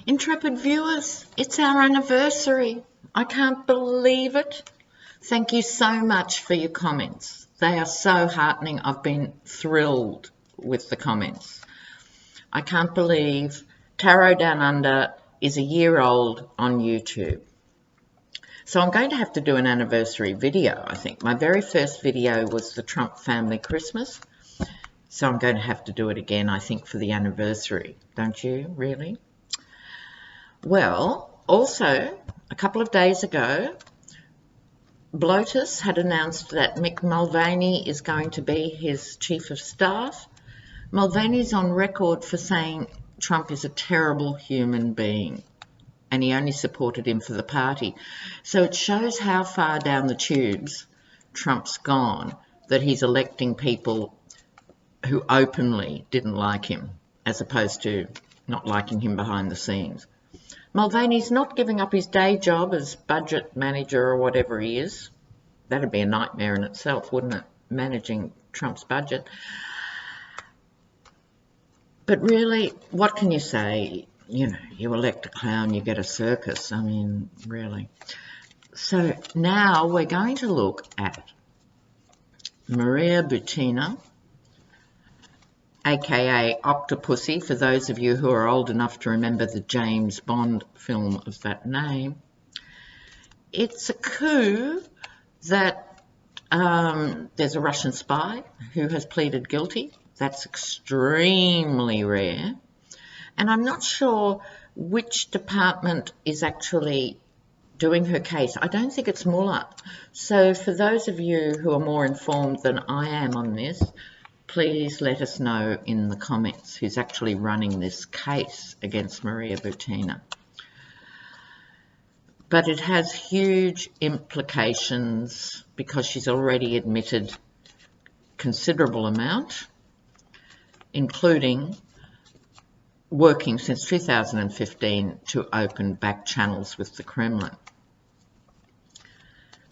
Intrepid viewers, it's our anniversary. I can't believe it. Thank you so much for your comments. They are so heartening. I've been thrilled with the comments. I can't believe Tarot Down Under is a year old on YouTube. So I'm going to have to do an anniversary video, I think. My very first video was the Trump family Christmas. So I'm going to have to do it again, I think, for the anniversary. Don't you, really? Well, also, a couple of days ago, Blotus had announced that Mick Mulvaney is going to be his chief of staff. Mulvaney's on record for saying Trump is a terrible human being, and he only supported him for the party. So it shows how far down the tubes Trump's gone, that he's electing people who openly didn't like him, as opposed to not liking him behind the scenes. Mulvaney's not giving up his day job as budget manager or whatever he is. That'd be a nightmare in itself, wouldn't it? Managing Trump's budget. But really, what can you say? You know, you elect a clown, you get a circus. I mean, really. So now we're going to look at Maria Butina, aka Octopussy, for those of you who are old enough to remember the James Bond film of that name. It's a coup that there's a Russian spy who has pleaded guilty. That's extremely rare. And I'm not sure which department is actually doing her case. I don't think it's Mueller. So for those of you who are more informed than I am on this, please let us know in the comments who's actually running this case against Maria Butina. But it has huge implications because she's already admitted considerable amount, including working since 2015 to open back channels with the Kremlin.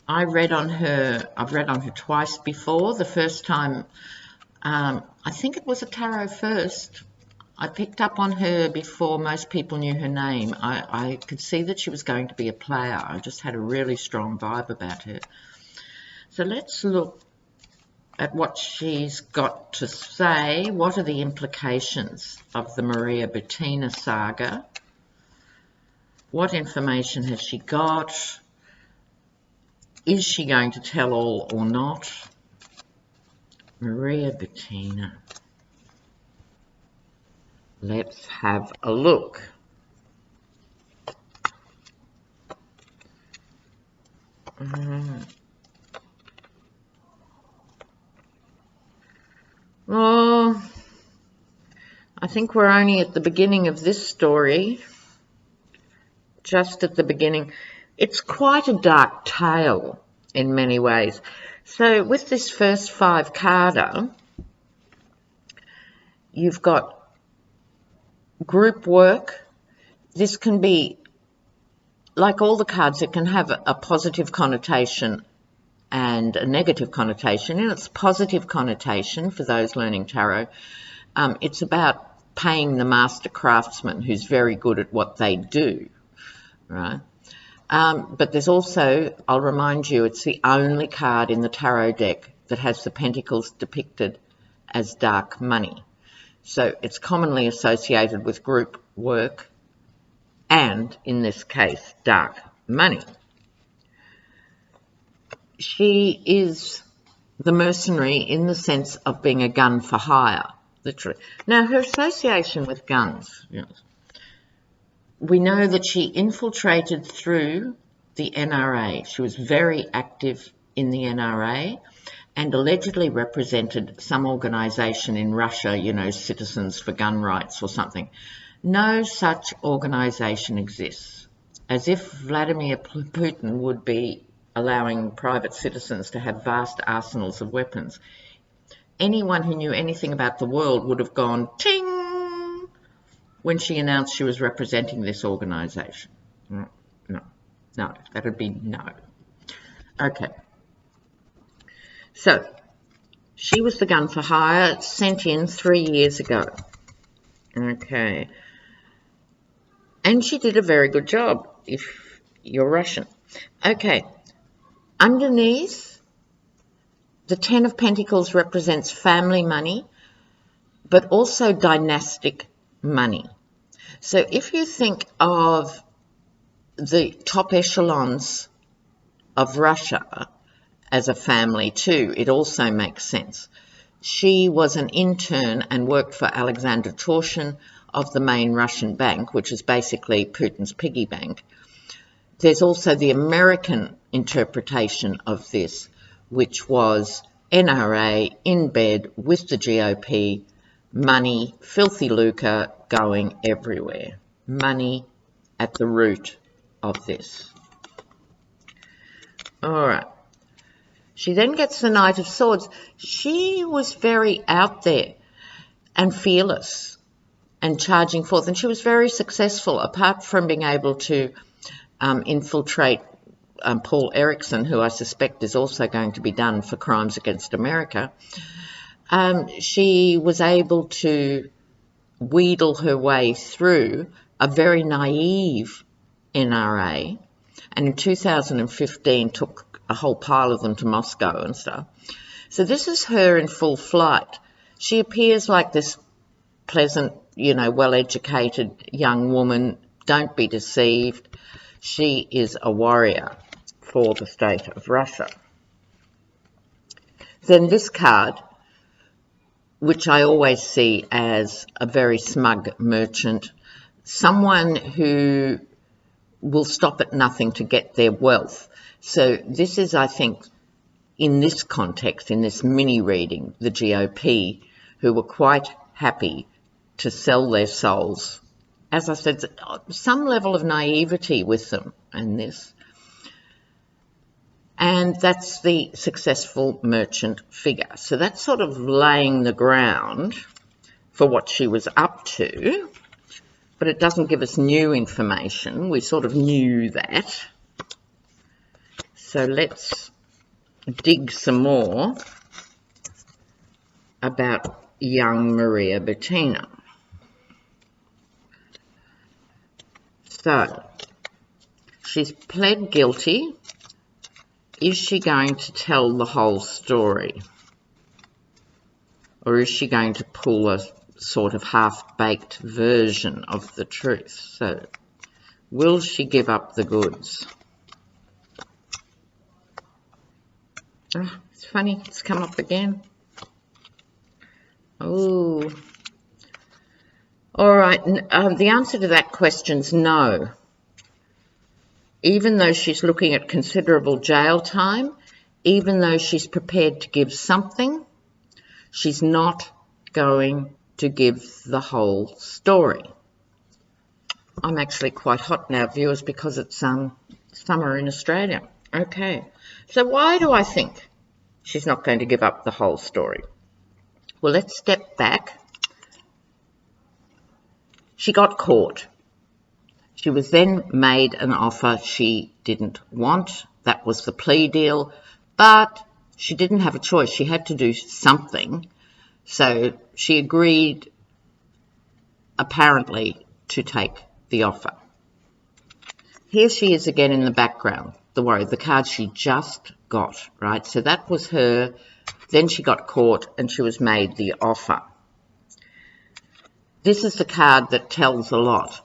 I've read on her twice before. The first time, I think it was a tarot first. I picked up on her before most people knew her name. I could see that she was going to be a player. I just had a really strong vibe about her. So let's look at what she's got to say. What are the implications of the Maria Butina saga? What information has she got? Is she going to tell all or not? Maria Butina. Let's have a look. Oh, I think we're only at the beginning of this story. Just at the beginning. It's quite a dark tale in many ways. So with this first 5-carder, you've got group work. This can be, like all the cards, it can have a positive connotation and a negative connotation. In its positive connotation, for those learning tarot, it's about paying the master craftsman who's very good at what they do, right? But there's also, I'll remind you, it's the only card in the tarot deck that has the pentacles depicted as dark money. So it's commonly associated with group work and, in this case, dark money. She is the mercenary in the sense of being a gun for hire, literally. Now, her association with guns, you know, we know that she infiltrated through the NRA. She was very active in the NRA and allegedly represented some organisation in Russia, you know, Citizens for Gun Rights or something. No such organisation exists. As if Vladimir Putin would be allowing private citizens to have vast arsenals of weapons. Anyone who knew anything about the world would have gone ting when she announced she was representing this organisation. No, that would be no. Okay. So, she was the gun for hire, sent in 3 years ago. Okay. And she did a very good job, if you're Russian. Okay, underneath, the Ten of Pentacles represents family money, but also dynastic money. So if you think of the top echelons of Russia as a family too, it also makes sense. She was an intern and worked for Alexander Torshin of the main Russian bank, which is basically Putin's piggy bank. There's also the American interpretation of this, which was NRA in bed with the GOP, money, filthy lucre going everywhere. Money at the root of this. All right. She then gets the Knight of Swords. She was very out there and fearless and charging forth, and she was very successful, apart from being able to infiltrate Paul Erickson, who I suspect is also going to be done for crimes against America. She was able to wheedle her way through a very naive NRA, and in 2015 took a whole pile of them to Moscow and stuff. So this is her in full flight. She appears like this pleasant, well-educated young woman. Don't be deceived. She is a warrior for the state of Russia. Then this card, which I always see as a very smug merchant, someone who will stop at nothing to get their wealth. So this is, I think, in this context, in this mini reading, the GOP, who were quite happy to sell their souls. As I said, some level of naivety with them in this. And that's the successful merchant figure. So that's sort of laying the ground for what she was up to, but it doesn't give us new information. We sort of knew that. So let's dig some more about young Maria Butina. So, she's pled guilty. Is she going to tell the whole story? Or is she going to pull a sort of half-baked version of the truth? So, will she give up the goods? Oh, it's funny, it's come up again. Oh. All right, the answer to that question's no. Even though she's looking at considerable jail time, even though she's prepared to give something, she's not going to give the whole story. I'm actually quite hot now, viewers, because it's summer in Australia. Okay, so why do I think she's not going to give up the whole story? Well, let's step back. She got caught. She was then made an offer she didn't want. That was the plea deal, but she didn't have a choice. She had to do something. So she agreed, apparently, to take the offer. Here she is again in the background, the worry, the card she just got, right? So that was her. Then she got caught and she was made the offer. This is the card that tells a lot.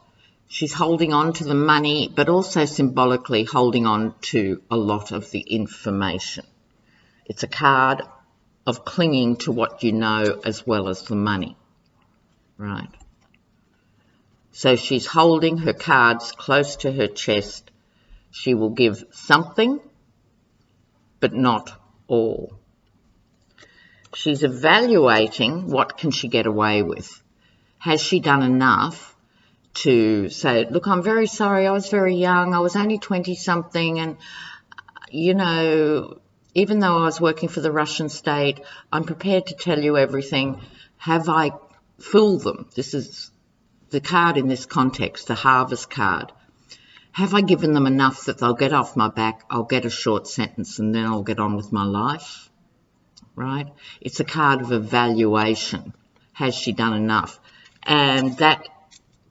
She's holding on to the money, but also symbolically holding on to a lot of the information. It's a card of clinging to what you know as well as the money, right? So she's holding her cards close to her chest. She will give something, but not all. She's evaluating what can she get away with. Has she done enough to say, look, I'm very sorry, I was very young, I was only 20-something, and, even though I was working for the Russian state, I'm prepared to tell you everything. Have I fooled them? This is the card in this context, the Harvest card. Have I given them enough that they'll get off my back, I'll get a short sentence, and then I'll get on with my life, right? It's a card of evaluation. Has she done enough? And that,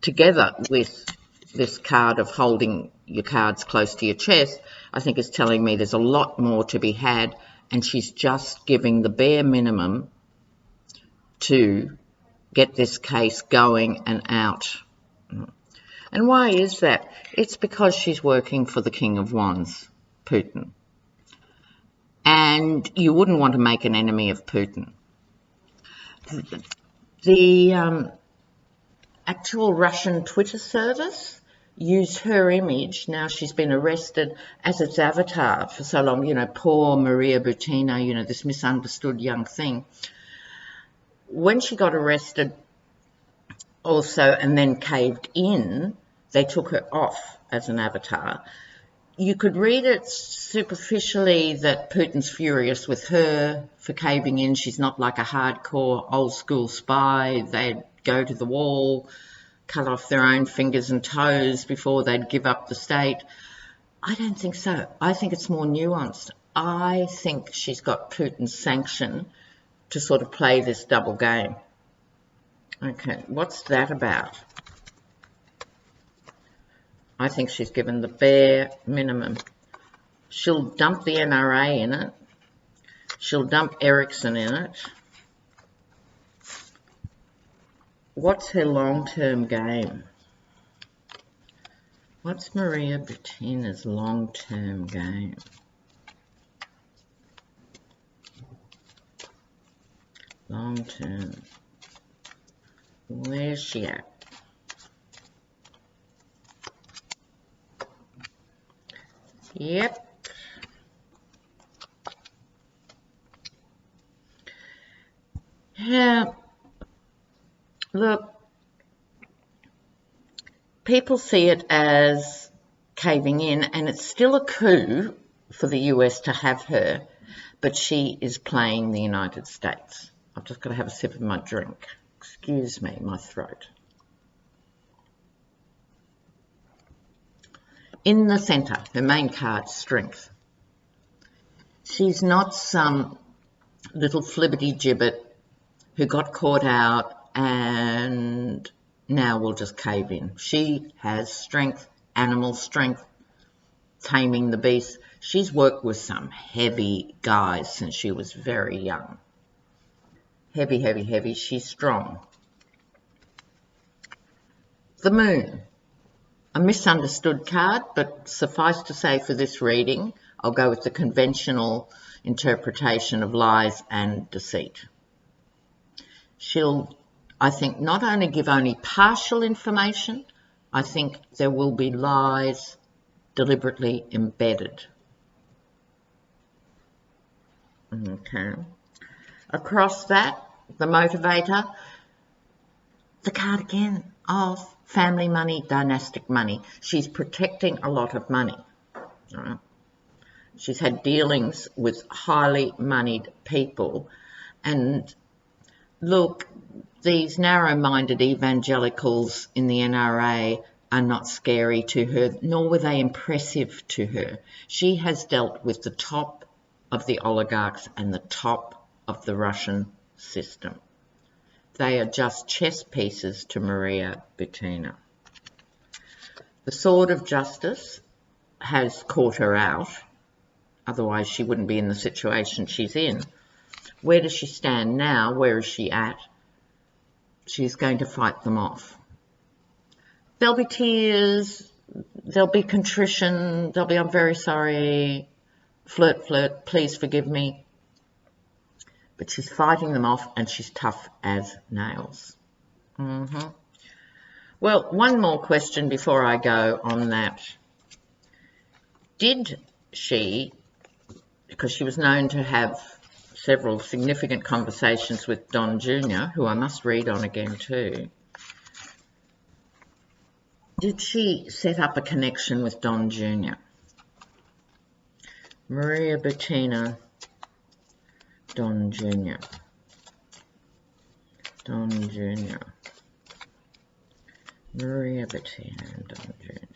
together with this card of holding your cards close to your chest, I think is telling me there's a lot more to be had, and she's just giving the bare minimum to get this case going and out. And why is that? It's because she's working for the King of Wands, Putin. And you wouldn't want to make an enemy of Putin. The actual Russian Twitter service used her image. Now she's been arrested as its avatar for so long. You know, poor Maria Butina, you know, this misunderstood young thing. When she got arrested also and then caved in, they took her off as an avatar. You could read it superficially that Putin's furious with her for caving in. She's not like a hardcore old school spy. They'd go to the wall, cut off their own fingers and toes before they'd give up the state. I don't think so. I think it's more nuanced. I think she's got Putin's sanction to sort of play this double game. Okay, what's that about? I think she's given the bare minimum. She'll dump the NRA in it. She'll dump Ericsson in it. What's her long-term game? What's Maria Butina's long-term game? Long-term. Where's she at? Yep. Yeah. Look, people see it as caving in, and it's still a coup for the US to have her, but she is playing the United States. I've just got to have a sip of my drink. Excuse me, my throat. In the centre, her main card, Strength. She's not some little flibbity-gibbet who got caught out and now will just cave in. She has strength, animal strength, taming the beast. She's worked with some heavy guys since she was very young. Heavy, heavy, heavy. She's strong. The Moon. A misunderstood card, but suffice to say for this reading, I'll go with the conventional interpretation of lies and deceit. She'll, I think, not only give only partial information, I think there will be lies deliberately embedded. Okay. Across that, the motivator, the card again of family money, dynastic money. She's protecting a lot of money. Right? She's had dealings with highly moneyed people. And look, these narrow-minded evangelicals in the NRA are not scary to her, nor were they impressive to her. She has dealt with the top of the oligarchs and the top of the Russian system. They are just chess pieces to Maria Butina. The Sword of Justice has caught her out, otherwise she wouldn't be in the situation she's in. Where does she stand now? Where is she at? She's going to fight them off. There'll be tears, there'll be contrition, there'll be, I'm very sorry, flirt, flirt, please forgive me. But she's fighting them off and she's tough as nails. Well, one more question before I go on that. Did she, because she was known to have several significant conversations with Don Jr., who I must read on again too, did she set up a connection with Don Jr.? Maria Butina, Don Jr. Don Jr. Maria Butina and Don Jr.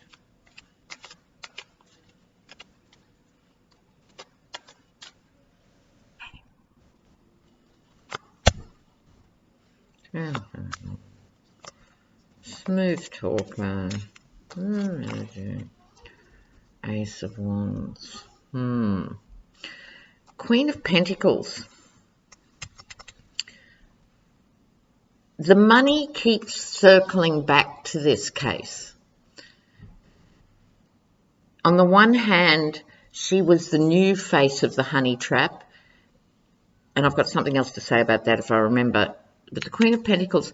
Smooth talk, man. Ace of Wands. Queen of Pentacles. The money keeps circling back to this case. On the one hand, she was the new face of the honey trap, and I've got something else to say about that if I remember. But the Queen of Pentacles,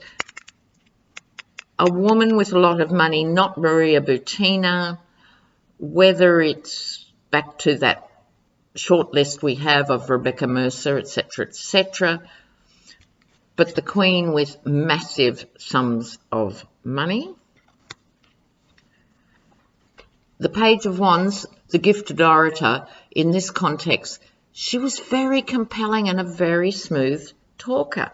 a woman with a lot of money, not Maria Butina, whether it's back to that short list we have of Rebecca Mercer, etc., etc., but the Queen with massive sums of money. The Page of Wands, the gifted orator, in this context, she was very compelling and a very smooth talker.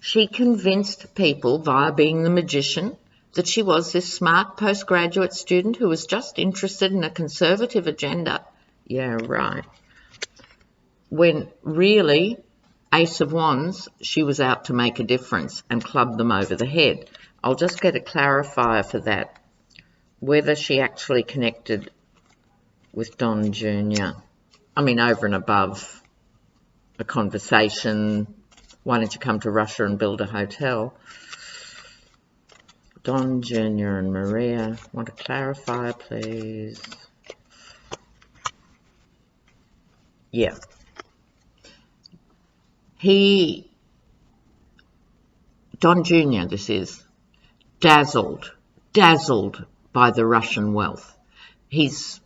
She convinced people via being the magician that she was this smart postgraduate student who was just interested in a conservative agenda. Yeah, right. When really, Ace of Wands, she was out to make a difference and club them over the head. I'll just get a clarifier for that, whether she actually connected with Don Jr. I mean, over and above a conversation, why don't you come to Russia and build a hotel? Don Jr. and Maria, want a clarifier, please? Yeah. Don Jr., this is, dazzled by the Russian wealth. He's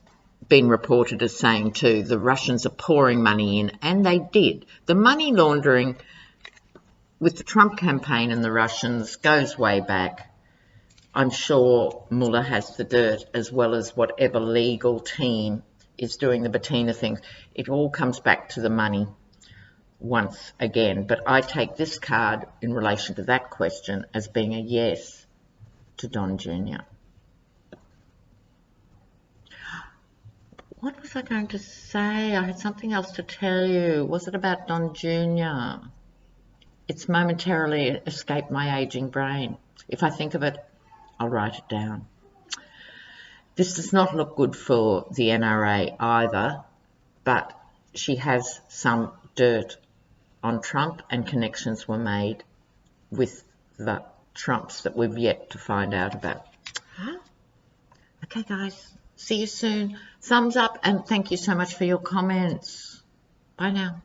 been reported as saying too, the Russians are pouring money in, and they did. The money laundering with the Trump campaign and the Russians goes way back. I'm sure Mueller has the dirt, as well as whatever legal team is doing the Butina things. It all comes back to the money once again. But I take this card in relation to that question as being a yes to Don Jr. What was I going to say? I had something else to tell you. Was it about Don Jr.? It's momentarily escaped my aging brain. If I think of it, I'll write it down. This does not look good for the NRA either, but she has some dirt on Trump, and connections were made with the Trumps that we've yet to find out about. Okay, guys, see you soon. Thumbs up, and thank you so much for your comments. Bye now.